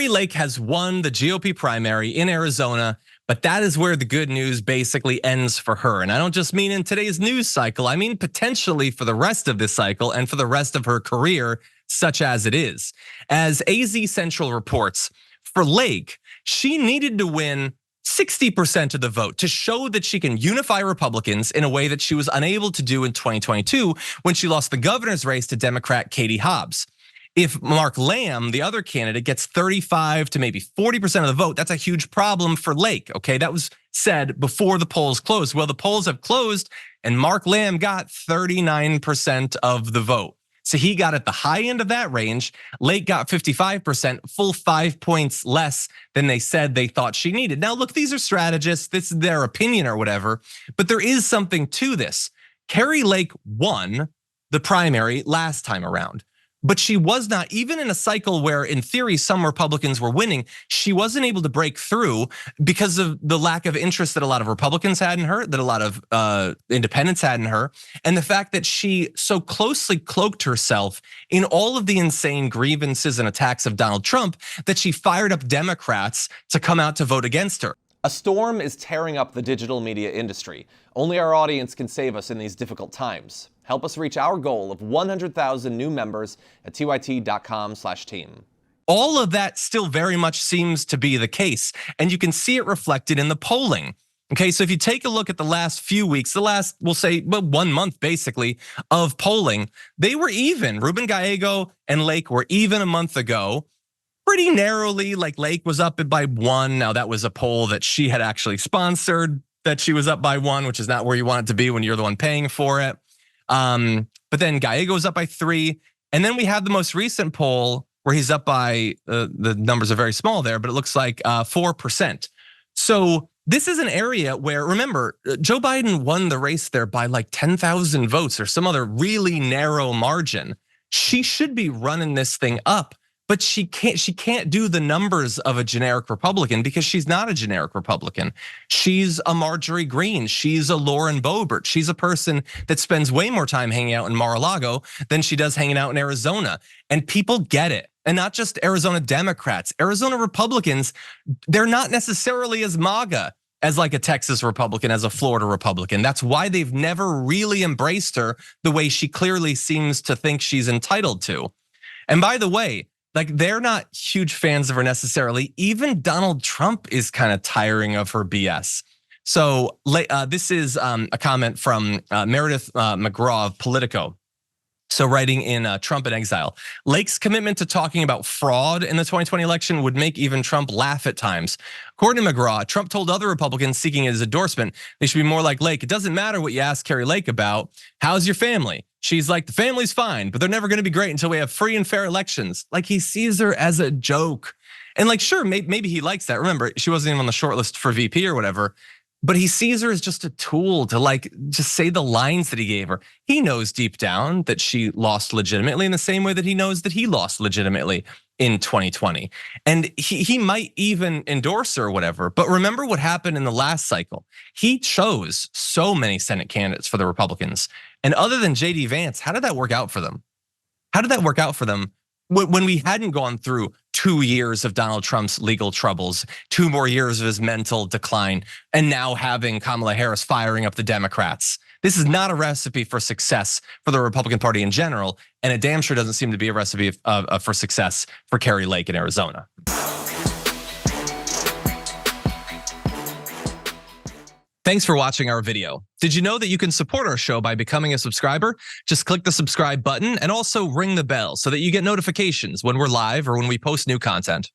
Lake has won the GOP primary in Arizona, but that is where the good news basically ends for her. And I don't just mean in today's news cycle, I mean potentially for the rest of this cycle and for the rest of her career, such as it is. As AZ Central reports, for Lake, she needed to win 60% of the vote to show that she can unify Republicans in a way that she was unable to do in 2022 when she lost the governor's race to Democrat Katie Hobbs. If Mark Lamb, the other candidate, gets 35 to maybe 40% of the vote, that's a huge problem for Lake, okay? That was said before the polls closed. Well, the polls have closed and Mark Lamb got 39% of the vote. So he got at the high end of that range. Lake got 55%, full 5 points less than they said they thought she needed. Now, look, these are strategists. This is their opinion or whatever, but there is something to this. Kari Lake won the primary last time around, but she was not, even in a cycle where in theory some Republicans were winning, she wasn't able to break through because of the lack of interest that a lot of Republicans had in her, that a lot of independents had in her, and the fact that she so closely cloaked herself in all of the insane grievances and attacks of Donald Trump that she fired up Democrats to come out to vote against her. A storm is tearing up the digital media industry. Only our audience can save us in these difficult times. Help us reach our goal of 100,000 new members at tyt.com/team. All of that still very much seems to be the case, and you can see it reflected in the polling. Okay, so if you take a look at the last few weeks, the last, we'll say, 1 month basically of polling, they were even. Ruben Gallego and Lake were even a month ago. Pretty narrowly, like Lake was up by 1. Now that was a poll that she had actually sponsored, that she was up by 1, which is not where you want it to be when you're the one paying for it. But then Gallego was up by 3. And then we have the most recent poll where he's up by, the numbers are very small there, but it looks like 4%. So this is an area where, remember, Joe Biden won the race there by like 10,000 votes or some other really narrow margin. She should be running this thing up. But she can't do the numbers of a generic Republican because she's not a generic Republican. She's a Marjorie Greene. She's a Lauren Boebert. She's a person that spends way more time hanging out in Mar-a-Lago than she does hanging out in Arizona. And people get it. And not just Arizona Democrats, Arizona Republicans, they're not necessarily as MAGA as like a Texas Republican, as a Florida Republican. That's why they've never really embraced her the way she clearly seems to think she's entitled to. And by the way, like, they're not huge fans of her necessarily. Even Donald Trump is kind of tiring of her BS. So this is a comment from Meredith McGraw of Politico. So writing in Trump in Exile, Lake's commitment to talking about fraud in the 2020 election would make even Trump laugh at times. According to McGraw, Trump told other Republicans seeking his endorsement, they should be more like Lake. It doesn't matter what you ask Kari Lake about. How's your family? She's like, the family's fine, but they're never gonna be great until we have free and fair elections. Like, he sees her as a joke. And like, sure, maybe he likes that. Remember, she wasn't even on the short list for VP or whatever. But he sees her as just a tool to like just say the lines that he gave her. He knows deep down that she lost legitimately in the same way that he knows that he lost legitimately in 2020. And he might even endorse her or whatever. But remember what happened in the last cycle. He chose so many Senate candidates for the Republicans. And other than JD Vance, how did that work out for them? How did that work out for them when we hadn't gone through 2 years of Donald Trump's legal troubles, 2 more years of his mental decline, and now having Kamala Harris firing up the Democrats? This is not a recipe for success for the Republican Party in general, and it damn sure doesn't seem to be a recipe for success for Kari Lake in Arizona. Thanks for watching our video. Did you know that you can support our show by becoming a subscriber? Just click the subscribe button and also ring the bell so that you get notifications when we're live or when we post new content.